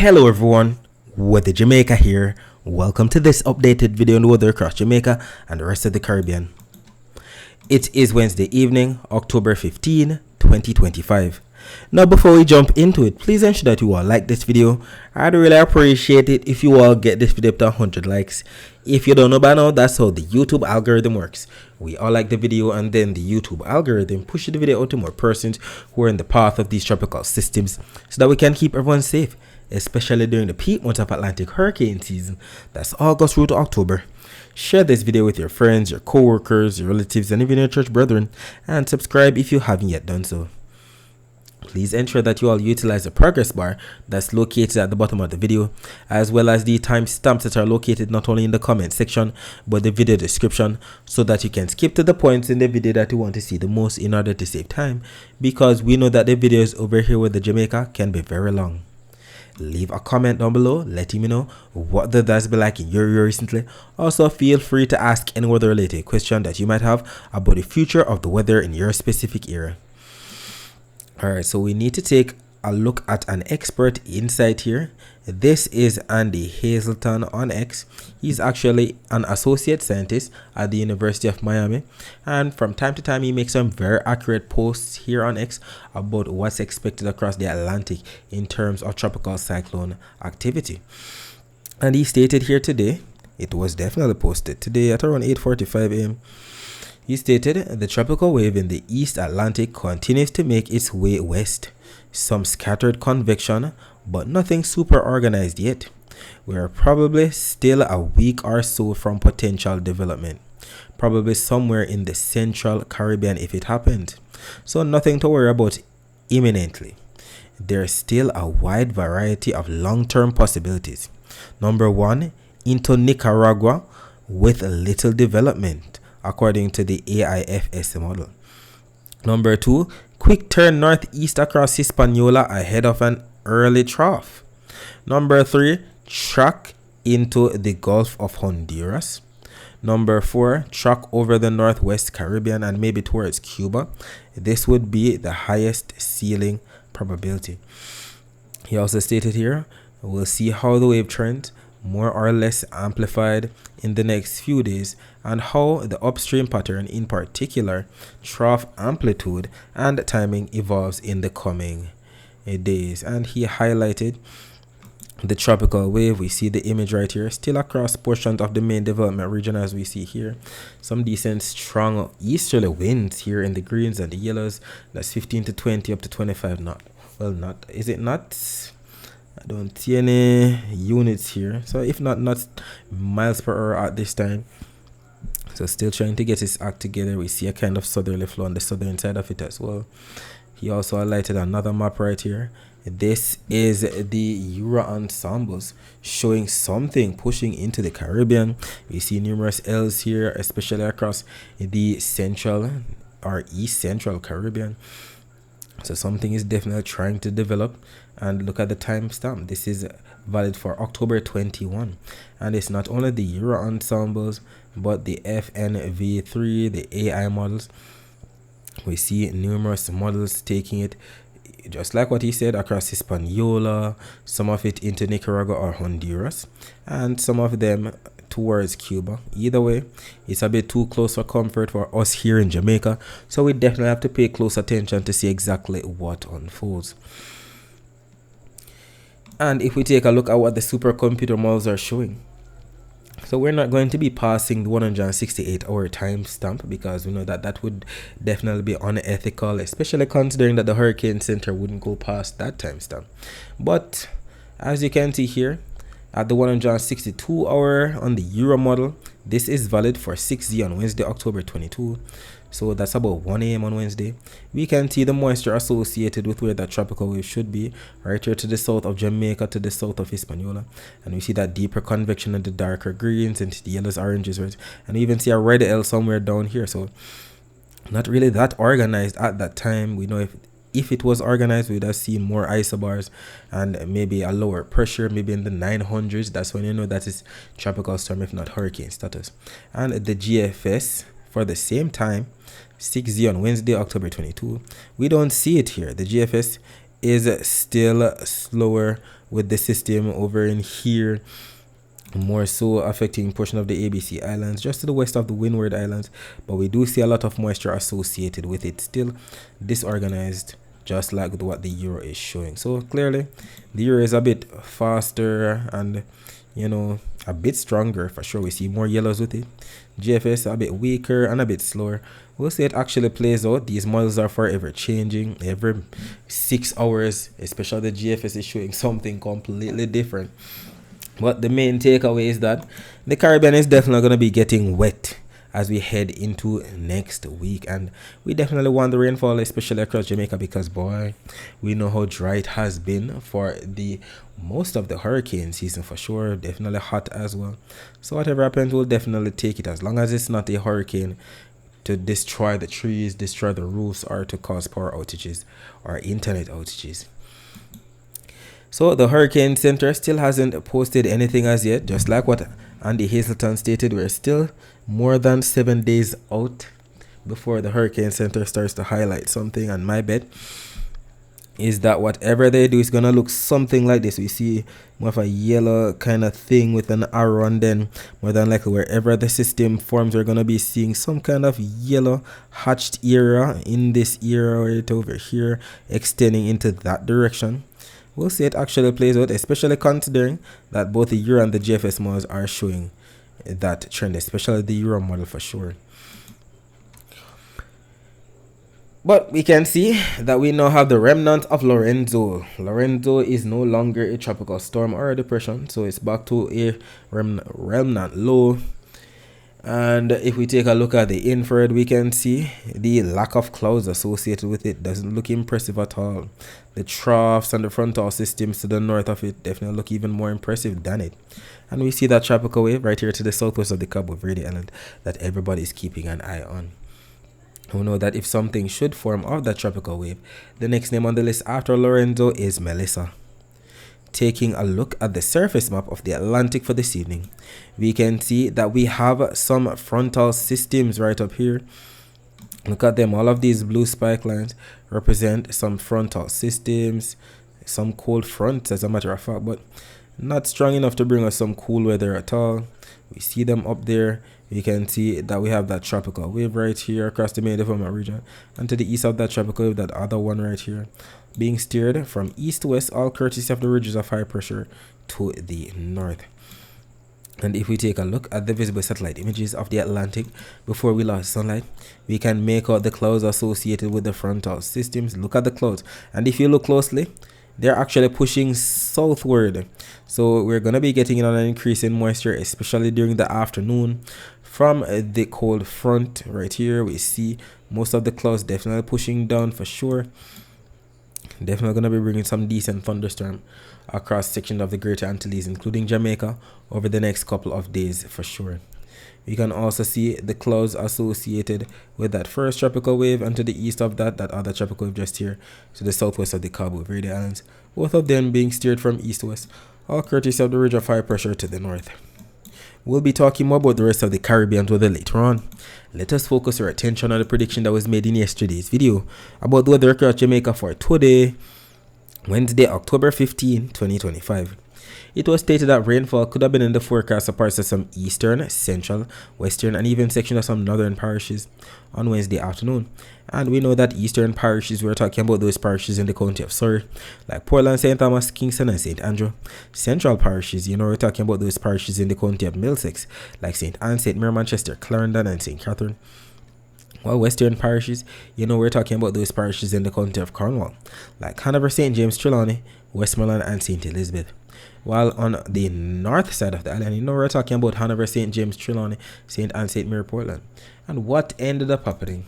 Hello everyone, Weather Jamaica here. Welcome to this updated video on the weather across Jamaica and the rest of the Caribbean. It is Wednesday evening, October 15, 2025. Now before we jump into it, please ensure that you all like this video. I'd really appreciate it if you all get this video up to 100 likes. If you don't know by now, that's how the YouTube algorithm works. We all like the video and then the YouTube algorithm pushes the video out to more persons who are in the path of these tropical systems so that we can keep everyone safe, especially during the peak months of Atlantic hurricane season. That's August through to October. Share this video with your friends, your co-workers, your relatives, and even your church brethren, and subscribe if you haven't yet done so. Please ensure that you all utilize the progress bar that's located at the bottom of the video, as well as the timestamps that are located not only in the comment section but the video description, so that you can skip to the points in the video that you want to see the most in order to save time, because we know that the videos over here with the Jamaica can be very long. Leave a comment down below letting me know what the weather's been like in your area recently. Also feel free to ask any weather related question that you might have about the future of the weather in your specific area. Alright, so we need to take a look at an expert insight here. This is Andy Hazelton on X. He's actually an associate scientist at the University of Miami, and from time to time he makes some very accurate posts here on X about what's expected across the Atlantic in terms of tropical cyclone activity. And he stated here today, it was definitely posted today at around 8:45 a.m. He stated, the tropical wave in the East Atlantic continues to make its way west. Some scattered convection, but nothing super organized yet. We are probably still a week or so from potential development. Probably somewhere in the central Caribbean if it happened. So nothing to worry about imminently. There's still a wide variety of long-term possibilities. Number one, into Nicaragua with little development, according to the AIFS model. Number two, quick turn northeast across Hispaniola ahead of an early trough. Number three, track into the Gulf of Honduras. Number four, track over the Northwest Caribbean and maybe towards Cuba. This would be the highest ceiling probability. He also stated here, we'll see how the wave trends, more or less amplified in the next few days, and how the upstream pattern, in particular trough amplitude and timing, evolves in the coming days. And he highlighted the tropical wave. We see the image right here, still across portions of the main development region, as we see here. Some decent strong easterly winds here in the greens and the yellows. That's 15 to 20 up to 25 knot. Well, not is it not? I don't see any units here, so if not miles per hour at this time. So still trying to get his act together. We see a kind of southerly flow on the southern side of it as well. He also highlighted another map right here. This is the Euro ensembles showing something pushing into the Caribbean. We see numerous L's here, especially across the central or east central Caribbean. So something is definitely trying to develop. And look at the timestamp. This is valid for October 21. And it's not only the Euro ensembles, but the FNV3, the AI models. We see numerous models taking it, just like what he said, across Hispaniola, some of it into Nicaragua or Honduras, and some of them towards Cuba. Either way, it's a bit too close for comfort for us here in Jamaica, so we definitely have to pay close attention to see exactly what unfolds. And if we take a look at what the supercomputer models are showing, so we're not going to be passing the 168-hour timestamp, because we know that that would definitely be unethical, especially considering that the Hurricane Center wouldn't go past that timestamp. But as you can see here, at the 162-hour on the Euro model, this is valid for 6Z on Wednesday, October 22. So that's about 1 a.m. on Wednesday. We can see the moisture associated with where that tropical wave should be, right here to the south of Jamaica, to the south of Hispaniola. And we see that deeper convection in the darker greens and the yellows, oranges, right? And we even see a red L somewhere down here. So not really that organized at that time. We know if it was organized, we would have seen more isobars and maybe a lower pressure, maybe in the 900s. That's when you know that is tropical storm, if not hurricane status. And the GFS for the same time, 6Z on Wednesday, October 22. We don't see it here. The GFS is still slower with the system over in here, more so affecting portion of the ABC Islands just to the west of the Windward Islands, but we do see a lot of moisture associated with it, still disorganized, just like what the euro is showing. So clearly the euro is a bit faster and, you know, a bit stronger for sure. We see more yellows with it. GFS a bit weaker and a bit slower. We'll see it actually plays out. These models are forever changing. Every 6 hours, especially the GFS is showing something completely different. But the main takeaway is that the Caribbean is definitely going to be getting wet as we head into next week, and we definitely want the rainfall, especially across Jamaica, because boy, we know how dry it has been for the most of the hurricane season for sure. Definitely hot as well. So whatever happens, we'll definitely take it, as long as it's not a hurricane to destroy the trees, destroy the roofs, or to cause power outages or internet outages. So the Hurricane Center still hasn't posted anything as yet. Just like what Andy Hazelton stated, we're still more than 7 days out before the Hurricane Center starts to highlight something. And my bet is that whatever they do is going to look something like this. We see more of a yellow kind of thing with an arrow, and then more than likely wherever the system forms, we're going to be seeing some kind of yellow hatched area in this area right over here, extending into that direction. We'll see it actually plays out, especially considering that both the Euro and the GFS models are showing that trend, especially the Euro model for sure. But we can see that we now have the remnant of Lorenzo. Lorenzo is no longer a tropical storm or a depression, so it's back to a remnant low. And if we take a look at the infrared, we can see the lack of clouds associated with it doesn't look impressive at all. The troughs and the frontal systems to the north of it definitely look even more impressive than it. And we see that tropical wave right here to the southwest of the Cabo Verde Island that everybody is keeping an eye on. We know that if something should form of that tropical wave, the next name on the list after Lorenzo is Melissa. Taking a look at the surface map of the Atlantic for this evening, we can see that we have some frontal systems right up here. Look at them. All of these blue spike lines represent some frontal systems, some cold fronts as a matter of fact, but not strong enough to bring us some cool weather at all. We see them up there. You can see that we have that tropical wave right here across the main development region, and to the east of that tropical wave, that other one right here being steered from east to west, all courtesy of the ridges of high pressure to the north. And if we take a look at the visible satellite images of the Atlantic before we lost sunlight, we can make out the clouds associated with the frontal systems. Look at the clouds, and if you look closely, they're actually pushing southward. So we're going to be getting an increase in moisture, especially during the afternoon from the cold front right here. We see most of the clouds definitely pushing down for sure. Definitely going to be bringing some decent thunderstorm across sections of the Greater Antilles, including Jamaica, over the next couple of days for sure. You can also see the clouds associated with that first tropical wave, and to the east of that other tropical wave just here to the southwest of the Cabo Verde Islands, both of them being steered from east to west, all courtesy of the ridge of high pressure to the north. We'll be talking more about the rest of the Caribbean weather later on. Let us focus our attention on the prediction that was made in yesterday's video about the weather across Jamaica for today, Wednesday, October 15, 2025. It was stated that rainfall could have been in the forecast for parts of some eastern, central, western, and even sections of some northern parishes on Wednesday afternoon. And we know that eastern parishes, we're talking about those parishes in the county of Surrey, like Portland, St. Thomas, Kingston, and St. Andrew. Central parishes, we're talking about those parishes in the county of Middlesex, like St. Anne, St. Mary, Manchester, Clarendon, and St. Catherine. While western parishes, we're talking about those parishes in the county of Cornwall, like Hanover, St. James, Trelawney, Westmoreland, and St. Elizabeth. While on the north side of the island, we're talking about Hanover, St. James, Trelawney, St. Anne, St. Mary, Portland. And what ended up happening?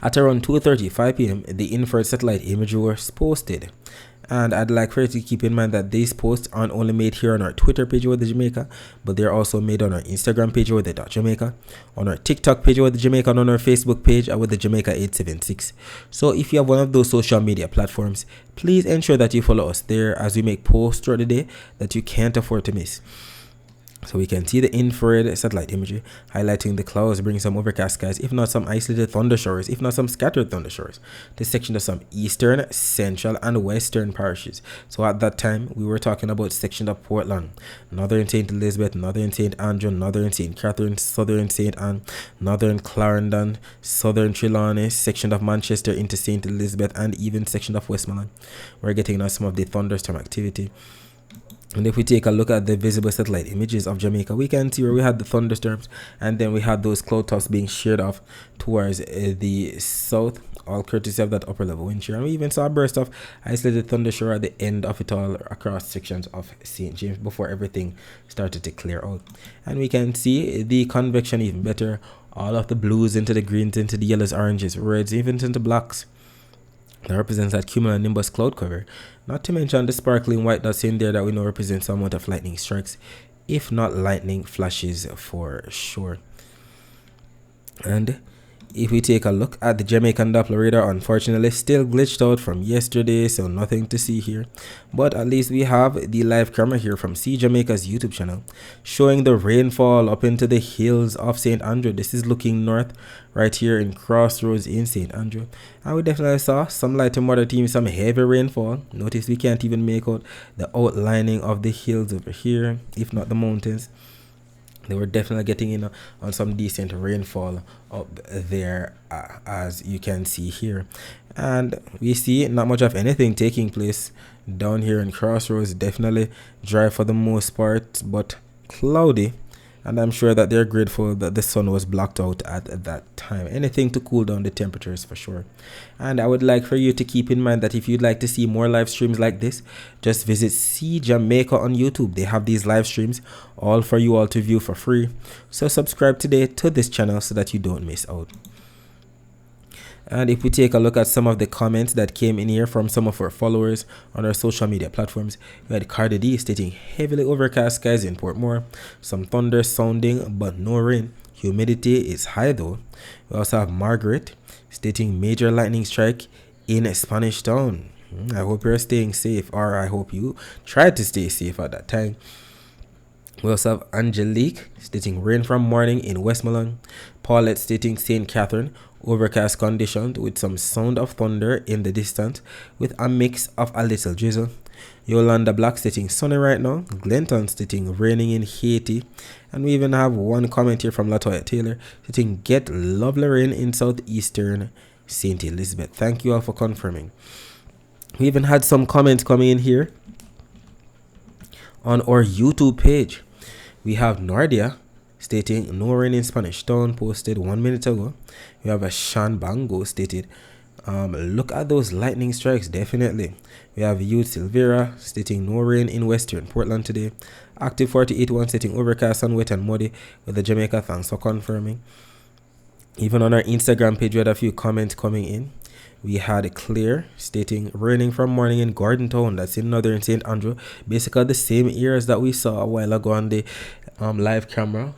At around 2:35 p.m., the infrared satellite imagery was posted. And I'd like for you to keep in mind that these posts aren't only made here on our Twitter page with the Jamaica, but they're also made on our Instagram page with the Jamaica, on our TikTok page with the Jamaica, and on our Facebook page with the Jamaica 876. So if you have one of those social media platforms, please ensure that you follow us there as we make posts throughout the day that you can't afford to miss. So we can see the infrared satellite imagery highlighting the clouds, bringing some overcast skies, if not some isolated thunder showers, if not some scattered thunder showers. This section of some eastern, central, and western parishes. So at that time, we were talking about section of Portland, northern St. Elizabeth, northern St. Andrew, northern St. Catherine, southern St. Anne, northern Clarendon, southern Trelawney, section of Manchester into St. Elizabeth, and even section of Westmoreland. We're getting now some of the thunderstorm activity. And if we take a look at the visible satellite images of Jamaica, we can see where we had the thunderstorms, and then we had those cloud tops being sheared off towards the south, all courtesy of that upper level wind shear. And we even saw a burst of isolated thunder shower at the end of it all across sections of St. James before everything started to clear out. And we can see the convection even better, all of the blues into the greens, into the yellows, oranges, reds, even into blacks. That represents that cumulonimbus cloud cover, not to mention the sparkling white that's in there that we know represents some amount of lightning strikes, if not lightning flashes for sure. And if we take a look at the Jamaican Doppler radar, unfortunately still glitched out from yesterday, so nothing to see here. But at least we have the live camera here from See Jamaica's YouTube channel showing the rainfall up into the hills of St. Andrew. This is looking north right here in Crossroads in St. Andrew. And we definitely saw some light to moderate, even some heavy rainfall. Notice we can't even make out the outlining of the hills over here, if not the mountains. They were definitely getting in on some decent rainfall up there, as you can see here. And we see not much of anything taking place down here in Crossroads. Definitely dry for the most part, but cloudy. And I'm sure that they're grateful that the sun was blocked out at that time. Anything to cool down the temperatures for sure. And I would like for you to keep in mind that if you'd like to see more live streams like this, just visit See Jamaica on YouTube. They have these live streams all for you all to view for free. So subscribe today to this channel so that you don't miss out. And if we take a look at some of the comments that came in here from some of our followers on our social media platforms, we had Cardi D stating heavily overcast skies in Portmore, some thunder sounding but no rain, humidity is high though. We also have Margaret stating major lightning strike in Spanish Town. I hope you're staying safe, or I hope you tried to stay safe at that time. We also have Angelique stating rain from morning in Westmoreland. Paulette stating St. Catherine, overcast conditions with some sound of thunder in the distance with a mix of a little drizzle. Yolanda Black stating sunny right now. Glenton stating raining in Haiti. And we even have one comment here from Latoya Taylor stating get lovely rain in southeastern St. Elizabeth. Thank you all for confirming. We even had some comments coming in here on our YouTube page. We have Nardia stating no rain in Spanish Town, posted 1 minute ago. We have a Sean Bango stated look at those lightning strikes, definitely. We have Youth Silvera stating no rain in Western Portland today. Active 48-1 stating overcast and wet and muddy with the Jamaica. Thanks for confirming. Even on our Instagram page we had a few comments coming in. We had Claire stating raining from morning in Gordon Town, that's in northern St. Andrew, basically the same areas that we saw a while ago on the live camera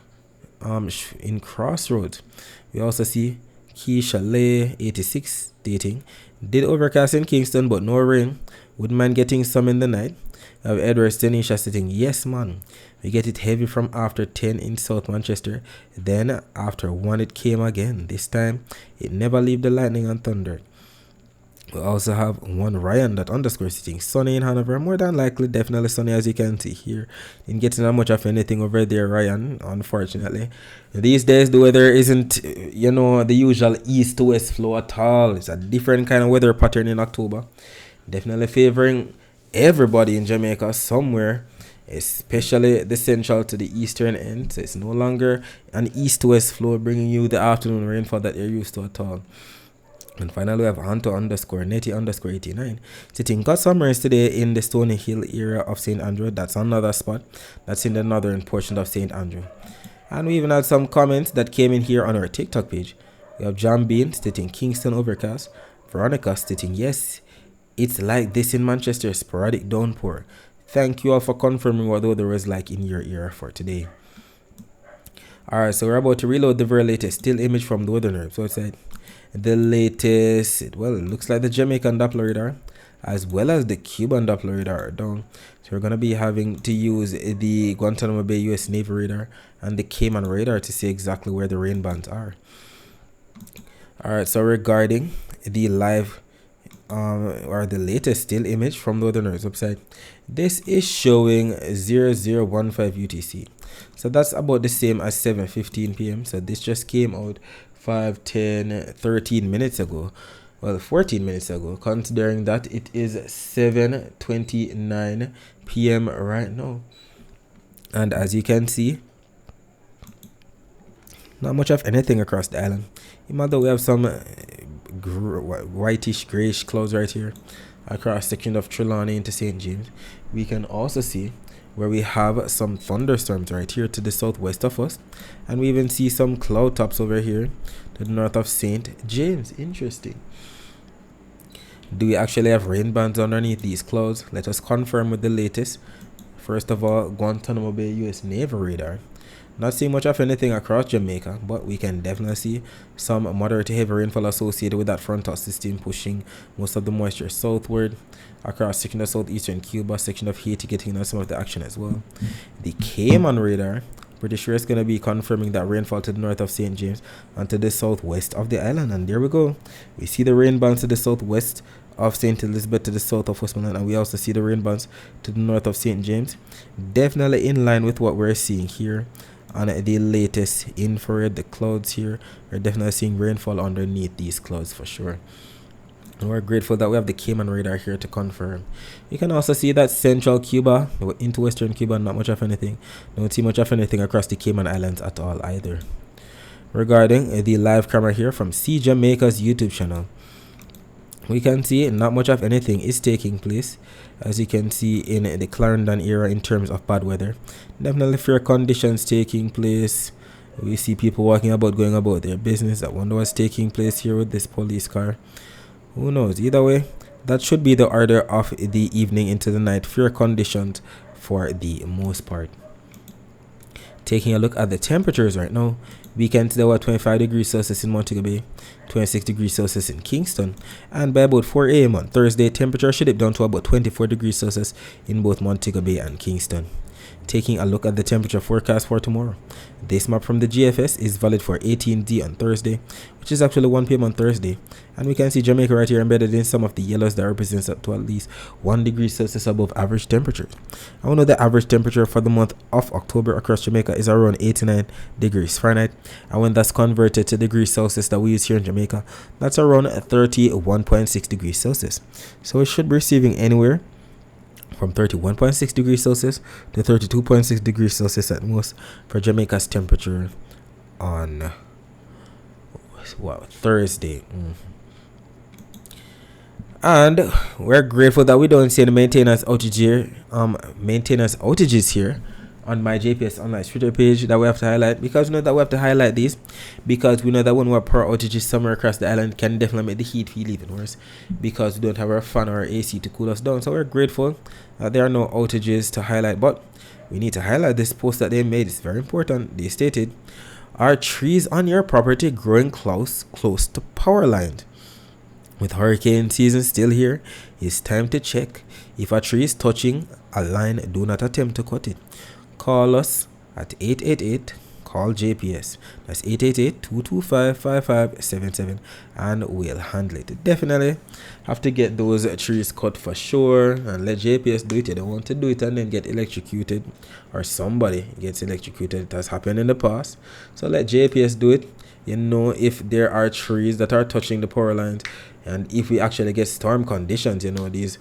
in Crossroads. We also see Keisha Lay 86 stating did overcast in Kingston but no rain, wouldn't mind getting some in the night. We have Edward Stenisha stating yes man, we get it heavy from after 10 in South Manchester, then after 1 it came again. This time it never leave the lightning and thunder. We also have one Ryan that underscore sitting sunny in Hanover, more than likely definitely sunny as you can see here. Didn't get that much of anything over there, Ryan, unfortunately. These days the weather isn't the usual east to west flow at all. It's a different kind of weather pattern in October, definitely favoring everybody in Jamaica somewhere, especially the central to the eastern end. So it's no longer an east to west flow bringing you the afternoon rainfall that you're used to at all. And finally, we have Anto underscore Netty underscore 89 sitting got some rains today in the Stony Hill area of St. Andrew. That's another spot that's in the northern portion of St. Andrew. And we even had some comments that came in here on our TikTok page. We have John Bean stating Kingston overcast. Veronica stating yes, it's like this in Manchester, sporadic downpour. Thank you all for confirming what the weather was like in your area for today. Alright, so we're about to reload the very latest still image from the weather nerve. So it's like the latest, well, it looks like the Jamaican Doppler radar as well as the Cuban Doppler radar are down. So we're going to be having to use the Guantanamo Bay US Navy radar and the Cayman radar to see exactly where the rain bands are. Alright, so regarding the live or the latest still image from the Weather Nerds website, this is showing 0015 UTC. So that's about the same as 7:15 p.m. So this just came out 5, 10, 13 minutes ago. Well, 14 minutes ago, considering that it is 7:29 p.m. right now. And as you can see, not much of anything across the island. Even though we have some whitish grayish clouds right here across section of Trelawney into St. James, we can also see where we have some thunderstorms right here to the southwest of us, and we even see some cloud tops over here to the north of St. James. Interesting. Do we actually have rain bands underneath these clouds? Let us confirm with the latest. First of all, Guantanamo Bay US Navy radar. Not seeing much of anything across Jamaica, but we can definitely see some moderate to heavy rainfall associated with that frontal system pushing most of the moisture southward across section of southeastern Cuba, section of Haiti getting some of the action as well. The Cayman radar, pretty sure it's going to be confirming that rainfall to the north of St. James and to the southwest of the island. And there we go. We see the rain bands to the southwest of St. Elizabeth to the south of Westmoreland, and we also see the rain bands to the north of St. James. Definitely in line with what we're seeing here on the latest infrared. The clouds here, we're definitely seeing rainfall underneath these clouds for sure. And we're grateful that we have the Cayman radar here to confirm. You can also see that central Cuba into western Cuba, not much of anything. Don't see much of anything across the Cayman Islands at all either. Regarding the live camera here from See Jamaica's YouTube channel, we can see not much of anything is taking place, as you can see in the Clarendon area in terms of bad weather. Definitely fair conditions taking place. We see people walking about, going about their business. I wonder what's taking place here with this police car. Who knows? Either way, that should be the order of the evening into the night. Fair conditions for the most part. Taking a look at the temperatures right now, we can see that we're 25 degrees Celsius in Montego Bay, 26 degrees Celsius in Kingston, and by about 4 a.m. on Thursday, temperature should dip down to about 24 degrees Celsius in both Montego Bay and Kingston. Taking a look at the temperature forecast for tomorrow, this map from the GFS is valid for 18D on Thursday, which is actually 1 p.m. on Thursday, and we can see Jamaica right here embedded in some of the yellows that represents up to at least 1 degree Celsius above average temperatures. I want to know the average temperature for the month of October across Jamaica is around 89 degrees Fahrenheit, and when that's converted to degrees Celsius that we use here in Jamaica, that's around 31.6 degrees Celsius. So we should be receiving anywhere from 31.6 degrees Celsius to 32.6 degrees Celsius at most for Jamaica's temperature on Thursday. And we're grateful that we don't see any maintenance outages here on my JPS online Twitter page that we have to highlight, because we know that we have to highlight these because we know that when we have power outages somewhere across the island, can definitely make the heat feel even worse because we don't have our fan or our AC to cool us down. So we're grateful that there are no outages to highlight, but we need to highlight this post that they made. It's very important. They stated, "Are trees on your property growing close to power lines? With hurricane season still here, it's time to check. If a tree is touching a line, do not attempt to cut it. Call us at 888 call JPS. That's 888-225-5577 and we'll handle it." Definitely have to get those trees cut for sure and let JPS do it. You don't want to do it and then get electrocuted, or somebody gets electrocuted. It has happened in the past. So let JPS do it. You know, if there are trees that are touching the power lines, and if we actually get storm conditions, you know, these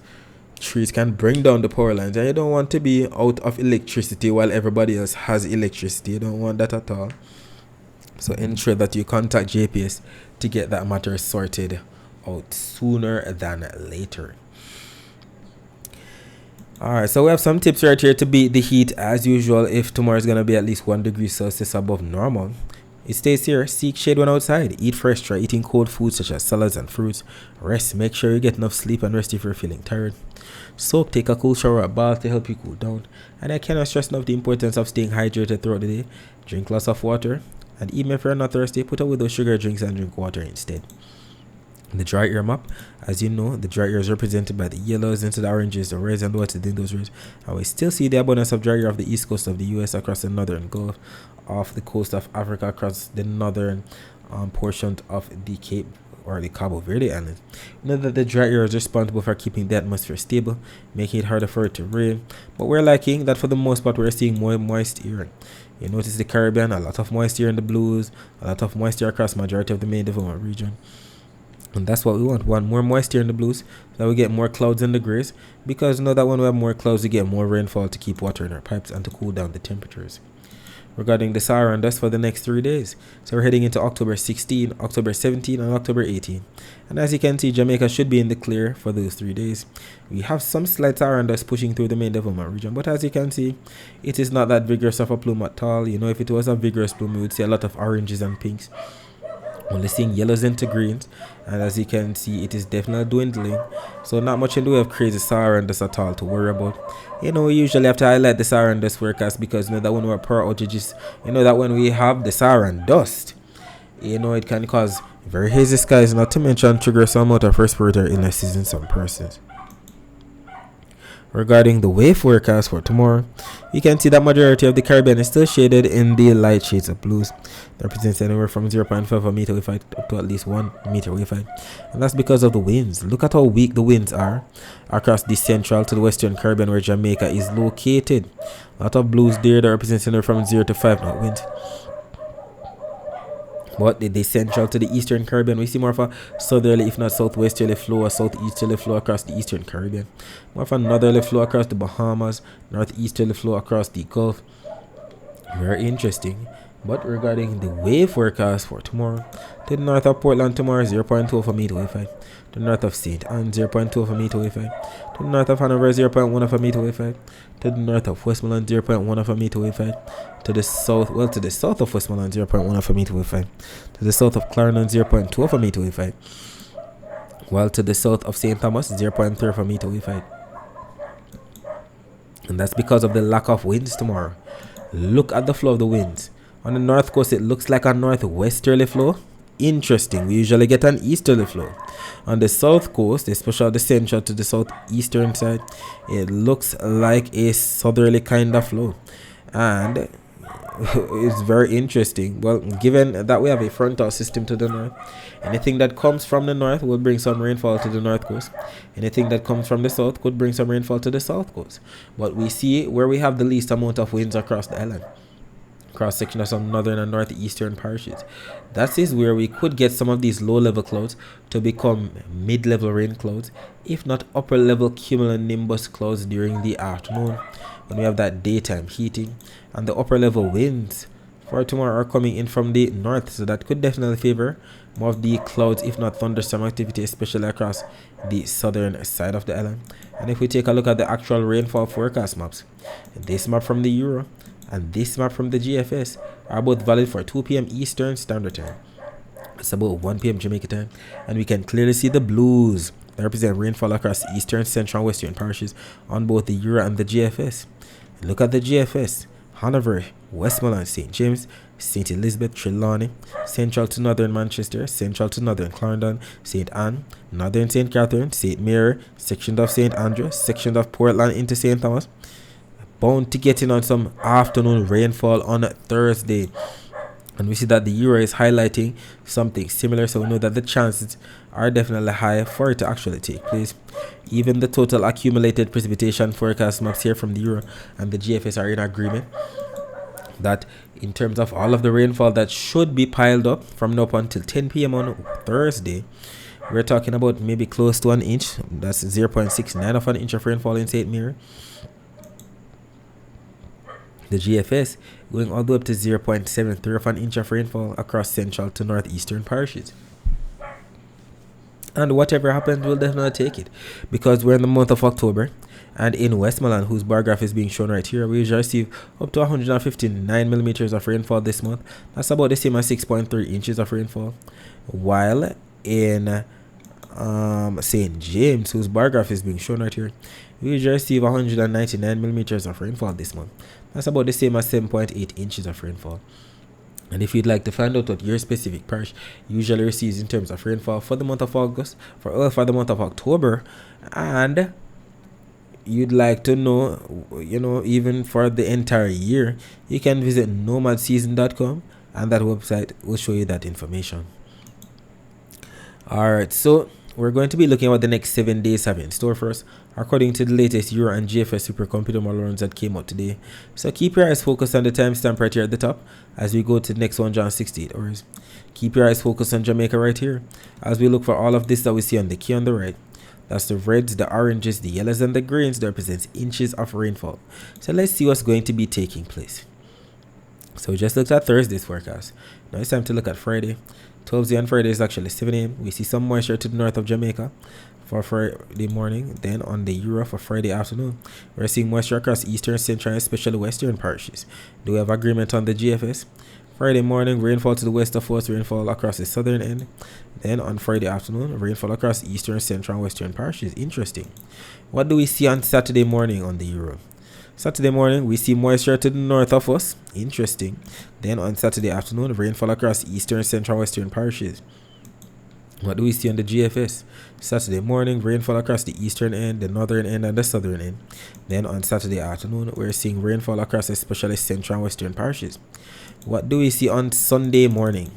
trees can bring down the power lines, and you don't want to be out of electricity while everybody else has electricity. You don't want that at all. So ensure that you contact JPS to get that matter sorted out sooner than later. Alright, so we have some tips right here to beat the heat as usual if tomorrow is going to be at least 1 degree Celsius above normal. It stays here: seek shade when outside, eat fresh, try eating cold foods such as salads and fruits, rest, make sure you get enough sleep and rest if you're feeling tired, soak, take a cool shower or bath to help you cool down, and I cannot stress enough the importance of staying hydrated throughout the day. Drink lots of water, and even if you're not thirsty, put away those sugar drinks and drink water instead. The dry air map, as you know, the dry air is represented by the yellows into the oranges, the reds and the whites within those reds. And we still see the abundance of dry air off the east coast of the US across the northern Gulf, off the coast of Africa across the northern portion of the Cape or the Cabo Verde Islands. You know that the dry air is responsible for keeping the atmosphere stable, making it harder for it to rain. But we're liking that for the most part we're seeing more moist air. You notice the Caribbean, a lot of moisture in the blues, a lot of moisture across majority of the main development region. And that's what we want. We want more moisture in the blues so that we get more clouds in the grays. Because you know that when we have more clouds, we get more rainfall to keep water in our pipes and to cool down the temperatures. Regarding the Saharan dust for the next 3 days. So we're heading into October 16, October 17, and October 18. And as you can see, Jamaica should be in the clear for those 3 days. We have some slight Saharan dust pushing through the main development region. But as you can see, it is not that vigorous of a plume at all. You know, if it was a vigorous plume, we would see a lot of oranges and pinks. Only seeing yellows into greens, and as you can see, it is definitely dwindling. So not much in the way of crazy Saharan dust at all to worry about. You know, we usually have to highlight the Saharan dust forecast because you know that when we're power outages, you know that when we have the Saharan dust, you know it can cause very hazy skies, not to mention trigger some amount of respiratory illnesses in some persons. Regarding the wave forecast for tomorrow, you can see that majority of the Caribbean is still shaded in the light shades of blues. That represents anywhere from 0.5 of a meter wave height up to at least 1 meter wave height. And that's because of the winds. Look at how weak the winds are across the central to the western Caribbean where Jamaica is located. A lot of blues there that represents anywhere from 0 to 5 knot winds. But the central to the eastern Caribbean, we see more of a southerly, if not southwesterly flow, or southeasterly flow across the eastern Caribbean. More of a northerly flow across the Bahamas, northeasterly flow across the Gulf. Very interesting. But regarding the wave forecast for tomorrow, to the north of Portland tomorrow, 0.2 of a meter wave height. To the north of St. Anne, 0.2 of a meter wave height. To the north of Hanover, 0.1 of a meter wave height. To the north of Westmoreland, 0.1 of a meter wave height. To the south, to the south of Westmoreland, 0.1 of a meter wave height. To the south of Clarendon, 0.2 of a meter wave height. While to the south of St. Thomas, 0.3 of a meter wave height. And that's because of the lack of winds tomorrow. Look at the flow of the winds. On the north coast, it looks like a northwesterly flow. Interesting. We usually get an easterly flow. On the south coast, especially the central to the southeastern side, it looks like a southerly kind of flow. And it's very interesting. Well, given that we have a frontal system to the north, anything that comes from the north will bring some rainfall to the north coast. Anything that comes from the south could bring some rainfall to the south coast. But we see where we have the least amount of winds across the island. Cross section of some northern and northeastern parishes. That is where we could get some of these low-level clouds to become mid-level rain clouds, if not upper-level cumulonimbus clouds during the afternoon, when we have that daytime heating. And the upper-level winds for tomorrow are coming in from the north, so that could definitely favor more of the clouds, if not thunderstorm activity, especially across the southern side of the island. And if we take a look at the actual rainfall forecast maps, this map from the Euro and this map from the GFS are both valid for 2 p.m. Eastern Standard Time. It's about 1 p.m. Jamaica time, and we can clearly see the blues that represent rainfall across eastern, central, and western parishes on both the Euro and the GFS. Look at the GFS. Hanover, Westmoreland, St. James, St. Elizabeth, Trelawney, central to northern Manchester, central to northern Clarendon, St. Anne, northern St. Catherine, St. Mary, sections of St. Andrew, sections of Portland into St. Thomas. Bound to get in on some afternoon rainfall on Thursday. And we see that the Euro is highlighting something similar, so we know that the chances are definitely high for it to actually take place. Even the total accumulated precipitation forecast maps here from the Euro and the GFS are in agreement that in terms of all of the rainfall that should be piled up from now up until 10 p.m. on Thursday, we're talking about maybe close to 1 inch. That's 0.69 of an inch of rainfall in St. Mary. The GFS going all the way up to 0.73 of an inch of rainfall across central to northeastern parishes. And whatever happens, we'll definitely take it, because we're in the month of October, and in Westmoreland, whose bar graph is being shown right here, we usually receive up to 159 millimeters of rainfall this month. That's about the same as 6.3 inches of rainfall. While in St. James, whose bar graph is being shown right here, we usually receive 199 millimeters of rainfall this month. That's about the same as 7.8 inches of rainfall. And if you'd like to find out what your specific parish usually receives in terms of rainfall for the month of August, for the month of October, and you'd like to know, even for the entire year, you can visit nomadseason.com, and that website will show you that information. Alright, so we're going to be looking at what the next 7 days have in store for us, according to the latest Euro and GFS supercomputer model runs that came out today. So keep your eyes focused on the timestamp right here at the top as we go to the next 168 hours. Keep your eyes focused on Jamaica right here as we look for all of this that we see on the key on the right. That's the reds, the oranges, the yellows, and the greens that represents inches of rainfall. So let's see what's going to be taking place. So we just looked at Thursday's forecast. Now it's time to look at Friday. 12 on Friday is actually 7 a.m. We see some moisture to the north of Jamaica for Friday morning. Then on the Euro for Friday afternoon, we're seeing moisture across eastern, central, and especially western parishes. Do we have agreement on the GFS? Friday morning, rainfall to the west of us, rainfall across the southern end. Then on Friday afternoon, rainfall across eastern, central, and western parishes. Interesting. What do we see on Saturday morning on the Euro? Saturday morning, we see moisture to the north of us. Interesting. Then on Saturday afternoon, rainfall across eastern, central, western parishes. What do we see on the GFS? Saturday morning, rainfall across the eastern end, the northern end, and the southern end. Then on Saturday afternoon, we're seeing rainfall across especially central and western parishes. What do we see on Sunday morning?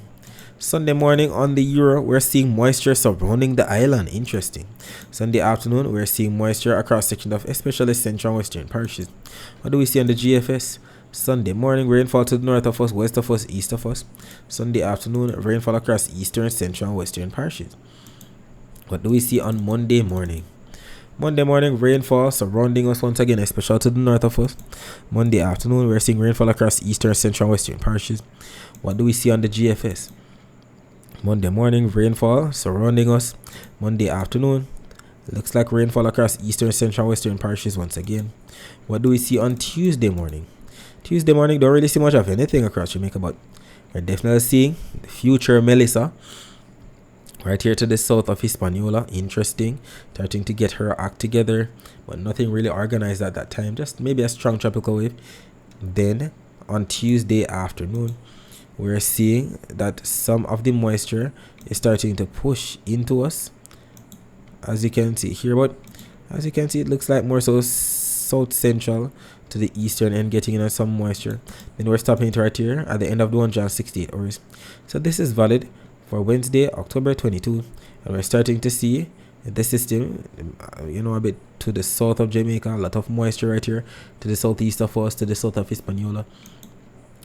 Sunday morning on the Euro, we're seeing moisture surrounding the island. Interesting. Sunday afternoon, we're seeing moisture across sections of especially central and western parishes. What do we see on the GFS? Sunday morning, rainfall to the north of us, west of us, east of us. Sunday afternoon, rainfall across eastern, central, and western parishes. What do we see on Monday morning? Monday morning, rainfall surrounding us once again, especially to the north of us. Monday afternoon, we're seeing rainfall across eastern, central, and western parishes. What do we see on the GFS? Monday morning, rainfall surrounding us. Monday afternoon, looks like rainfall across eastern, central, western parishes once again. What do we see on Tuesday morning? Tuesday morning, don't really see much of anything across Jamaica, but we're definitely seeing the future Melissa right here to the south of Hispaniola. Interesting. Starting to get her act together, but nothing really organized at that time. Just maybe a strong tropical wave. Then on Tuesday afternoon, we're seeing that some of the moisture is starting to push into us, as you can see here. But as you can see, it looks like more so south central to the eastern end, getting in some moisture. Then we're stopping it right here at the end of the 168 hours. So this is valid for Wednesday, October 22, and we're starting to see the system, a bit to the south of Jamaica, a lot of moisture right here to the southeast of us, to the south of Hispaniola.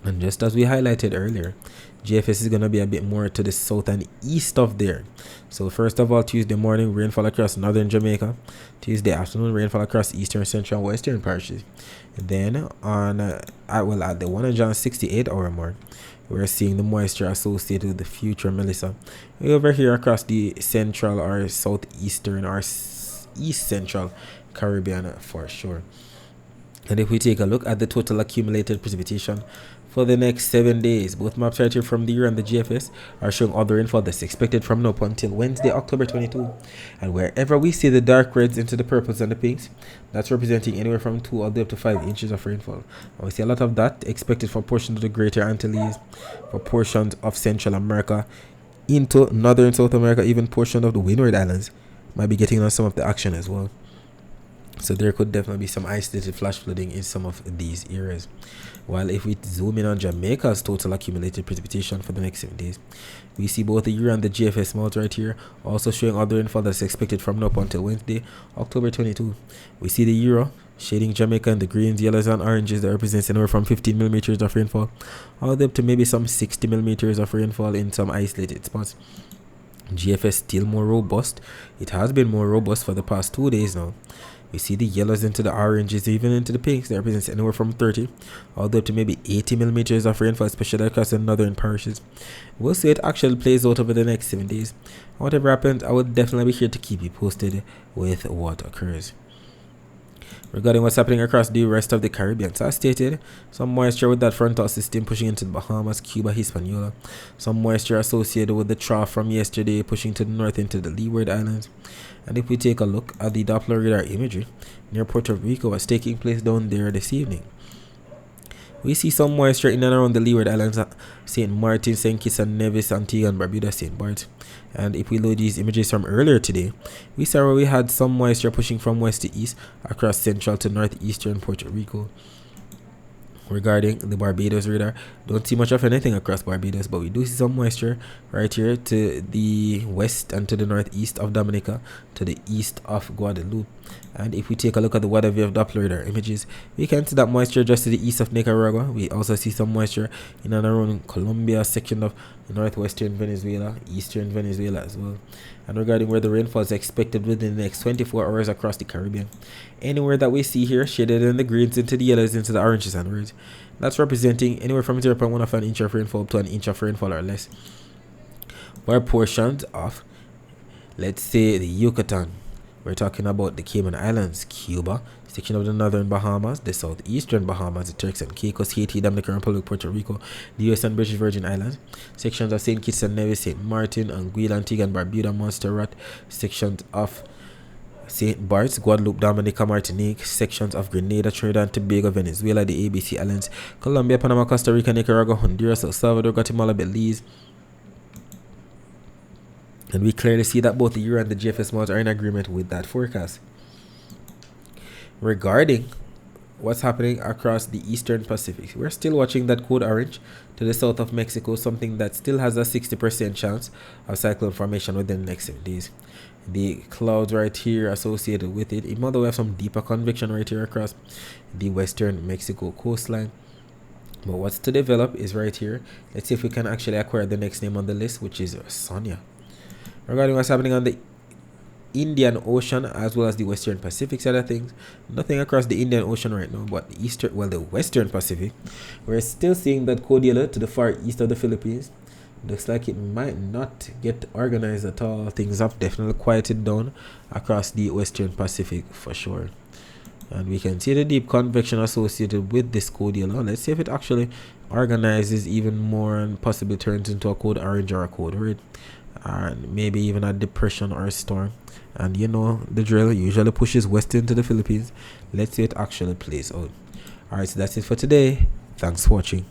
And just as we highlighted earlier, GFS is going to be a bit more to the south and east of there. So first of all, Tuesday morning, rainfall across northern Jamaica. Tuesday afternoon, rainfall across eastern, central, and western parishes. And then on at the 168 hour mark, we're seeing the moisture associated with the future Melissa. Way over here across the central or southeastern or east central Caribbean for sure. And if we take a look at the total accumulated precipitation for the next 7 days, both maps right here from the Euro and the GFS are showing all the rainfall that's expected from now up until Wednesday, October 22. And wherever we see the dark reds into the purples and the pinks, that's representing anywhere from 2 all the way up to 5 inches of rainfall. And we see a lot of that expected for portions of the Greater Antilles, for portions of Central America, into Northern South America, even portions of the Windward Islands might be getting on some of the action as well. So there could definitely be some isolated flash flooding in some of these areas. While if we zoom in on Jamaica's total accumulated precipitation for the next 7 days, we see both the Euro and the GFS mount right here, also showing all the rainfall that's expected from now up until Wednesday, October 22. We see the Euro shading Jamaica in the greens, yellows, and oranges that represents anywhere from 15 millimeters of rainfall, all the way up to maybe some 60 millimeters of rainfall in some isolated spots. GFS still more robust. It has been more robust for the past 2 days now. We see the yellows into the oranges, even into the pinks. That represents anywhere from 30 all the way up to maybe 80 millimeters of rainfall, especially across the northern parishes. We'll see it actually plays out over the next 7 days. Whatever happens, I will definitely be here to keep you posted with what occurs. Regarding what's happening across the rest of the Caribbean, so as stated, some moisture with that frontal system pushing into the Bahamas, Cuba, Hispaniola. Some moisture associated with the trough from yesterday pushing to the north into the Leeward Islands. And if we take a look at the Doppler radar imagery near Puerto Rico, what's taking place down there this evening. We see some moisture in and around the Leeward Islands, St. Martin, St. Kitts and Nevis, Antigua and Barbuda, St. Bart. And if we load these images from earlier today, we saw where we had some moisture pushing from west to east across central to northeastern Puerto Rico. Regarding the Barbados radar, don't see much of anything across Barbados, but we do see some moisture right here to the west and to the northeast of Dominica, to the east of Guadeloupe. And if we take a look at the weather view of Doppler radar images, we can see that moisture just to the east of Nicaragua. We also see some moisture in and around Colombia, section of northwestern Venezuela, eastern Venezuela as well. And regarding where the rainfall is expected within the next 24 hours across the Caribbean, anywhere that we see here shaded in the greens into the yellows into the oranges and reds, that's representing anywhere from 0.1 of an inch of rainfall up to an inch of rainfall or less. For portions of, let's say, the Yucatan, we're talking about the Cayman Islands, Cuba, section of the northern Bahamas, the southeastern Bahamas, the Turks and Caicos, Haiti, Dominican Republic, Puerto Rico, the US and British Virgin Islands, sections of St. Kitts and Nevis, St. Martin, Anguilla, Antigua and Barbuda, Montserrat, sections of St. Bart's, Guadeloupe, Dominica, Martinique, sections of Grenada, Trinidad and Tobago, Venezuela, the ABC Islands, Colombia, Panama, Costa Rica, Nicaragua, Honduras, El Salvador, Guatemala, Belize. And we clearly see that both the Euro and the GFS modes are in agreement with that forecast. Regarding what's happening across the eastern Pacific, we're still watching that code orange to the south of Mexico, something that still has a 60% chance of cyclone formation within the next 7 days. The clouds right here associated with it, even though we have some deeper convection right here across the western Mexico coastline. But what's to develop is right here. Let's see if we can actually acquire the next name on the list, which is Sonia. Regarding what's happening on the Indian Ocean as well as the Western Pacific side of things, nothing across the Indian Ocean right now, but the Western Pacific, we're still seeing that code yellow to the far east of the Philippines. Looks like it might not get organized at all. Things have definitely quieted down across the Western Pacific for sure. And we can see the deep convection associated with this code yellow. Let's see if it actually organizes even more and possibly turns into a code orange or a code red, and maybe even a depression or a storm. And you know the drill, usually pushes west into the Philippines. Let's see it actually plays out. Alright, so that's it for today. Thanks for watching.